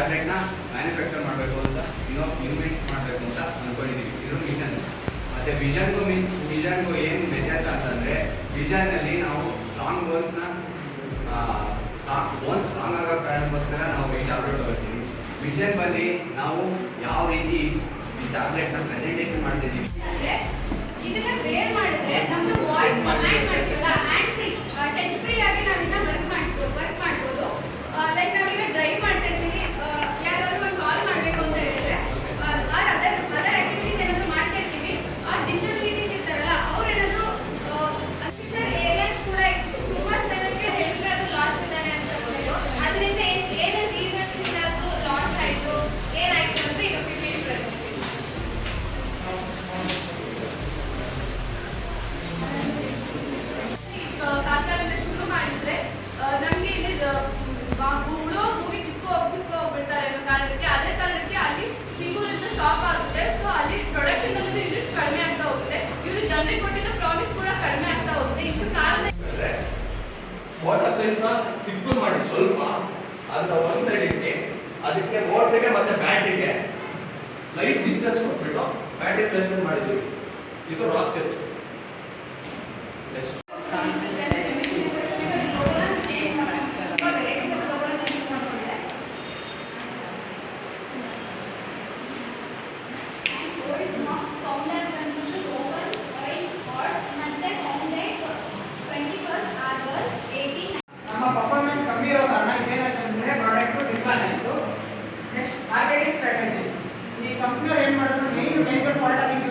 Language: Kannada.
ಟ್ಯಾಬ್ಲೆಟ್ನ ಮ್ಯಾನುಫ್ಯಾಕ್ಚರ್ ಮಾಡಬೇಕು ಅಂತ ಇಂಪ್ಲಿಮೆಂಟ್ ಮಾಡಬೇಕು ಅಂತ ಅಂದ್ಕೊಂಡಿದ್ದೀವಿ. ಇದು ವಿಷನ್. ಮತ್ತು ವಿಷನ್ಗೂ ಏನು ವ್ಯತ್ಯಾಸ ಅಂತಂದರೆ, ವಿಷನ್ನಲ್ಲಿ ನಾವು ಸ್ಟ್ರಾಂಗ್ ಬೋನ್ಸ್ನ ಸ್ಟ್ರಾಂಗ್ ಆಗೋ ಕಾರಣಕ್ಕೋಸ್ಕರ ನಾವು ಈ ಟ್ಯಾಬ್ಲೆಟ್ ತಗೋತೀವಿ. ವಿಷನ್ ಬಲ್ಲಿ ನಾವು ಯಾವ ರೀತಿ ಈ ಟ್ಯಾಬ್ಲೆಟ್ನ ಪ್ರೆಸೆಂಟೇಷನ್ ಮಾಡ್ತಿದ್ದೀವಿ, ಇದನ್ನ ವೇರ್ ಮಾಡಿದ್ರೆ ನಮ್ದು ವಾಯ್ಸ್ ಕಮಾಂಡ್ ಮಾಡ್ತೀವಲ್ಲ, ಹ್ಯಾಂಡ್ ಫ್ರೀ ಟಚ್ ಫ್ರೀ ಆಗಿ ನಾವು ಇದನ್ನ ವರ್ಕ್ ಮಾಡ್ಬೋದು. ಲೈಕ್ ನಾವೀಗ ಡ್ರೈವ್ ಮಾಡ್ತಾ ಇರ್ತೀವಿ, ಯಾರಾದ್ರೂ ಒಂದು ಕಾಲ್ ಮಾಡಬೇಕು ಅಂತ ಹೇಳಿದ್ರೆ ಅದರ್ ಆಕ್ಟಿವಿಟೀಸ್ ಏನಾದರೂ ಮಾಡ್ತಾ ಇರ್ತೀವಿ, ಆ ಡಿಸಬಿಲಿಟೀಸ್ ಇರ್ತಾರಲ್ಲ ಅವ್ರು ಏನಾದರೂ ಅಸಿಸ್ಟೆಂಟ್ ಏರಿಯಾಸ್ ಕೂಡ ತುಂಬಾ ಜನಕ್ಕೆ ಹೇಳಿದ್ರೆ ಅದು ಲಾಸ್ ಇದ್ದಾನೆ ಅಂತ ಹೇಳ್ಬೋದು. ಅದರಿಂದ ಏನೇನು ರೀಸನ್ಸ್ ಇಂದ ಅದು ಲಾಸ್ ಆಯಿತು, ಏನಾಯಿತು ಅಂತ ಈಗ ಫಿಫ್ಟಿ ಕಾಲಕಾಲದಿಂದ ಶುರು ಮಾಡಿದ್ರೆ ನಮಗೆ ಇಲ್ಲಿ ಉಳೋ ಮೂವಿ ಕಿಕ್ಕೋ ಹೋಗ್ಬಿಡ್ತಾರೆ ಅನ್ನೋ ಕಾರಣಕ್ಕೆ, ಅದೇ ಕಾರಣಕ್ಕೆ ಅಲ್ಲಿ ಸಿಂಗೂರಿಂದ ಶಾಪ್ ಆಗುತ್ತೆ. ಸೊ ಅಲ್ಲಿ ಪ್ರೊಡಕ್ಷನ್ ಅನ್ನೋದು ಯೂನಿಟ್ ಕಡಿಮೆ ಆಗ್ತಾ ಹೋಗುತ್ತೆ. ಇವರು ಜನರಿಗೆ ಕೊಟ್ಟಿದ್ದ ಪ್ರಾಮಿಸ್ ಕೂಡ ಕಡಿಮೆ ಆಗ್ತಾ ಹೋಗುತ್ತೆ. ಇಷ್ಟು ಕಾರಣ ವಾಟರ್ ಸೈಜ್ನ ಚಿಕ್ಕ ಮಾಡಿ ಸ್ವಲ್ಪ ಅದನ್ನ ಒಂದು ಸೈಡ್ ಇಟ್ಟು ಅದಕ್ಕೆ ಮೋಟ್ರಿಗೆ ಮತ್ತೆ ಬ್ಯಾಟ್ರಿಗೆ ಸ್ಲೈಟ್ ಡಿಸ್ಟೆನ್ಸ್ ಕೊಟ್ಬಿಟ್ಟು ಬ್ಯಾಟ್ರಿ ಪ್ಲೇಸ್ಮೆಂಟ್ ಮಾಡಿದ್ದೀವಿ. ಇದು ರಾ ಸ್ಕೆಚ್. ನೆಕ್ಸ್ಟ್ ನಮ್ಮ ಪರ್ಫಾರ್ಮೆನ್ಸ್ ಕಮ್ಮಿ ಇರೋ ಕಾರಣ ಇದೇನಾಯ್ತಂದ್ರೆ ಪ್ರಾಡಕ್ಟ್ ಡಿಕ್ಲೈನ್ ಆಯಿತು. Next marketing strategy. ಈ ಕಂಪ್ನಿಯವ್ರು ಏನು ಮಾಡಿದ್ರು, ಮೇಜರ್ ಫಾಲ್ಟ್ ಆಗಿದ್ದು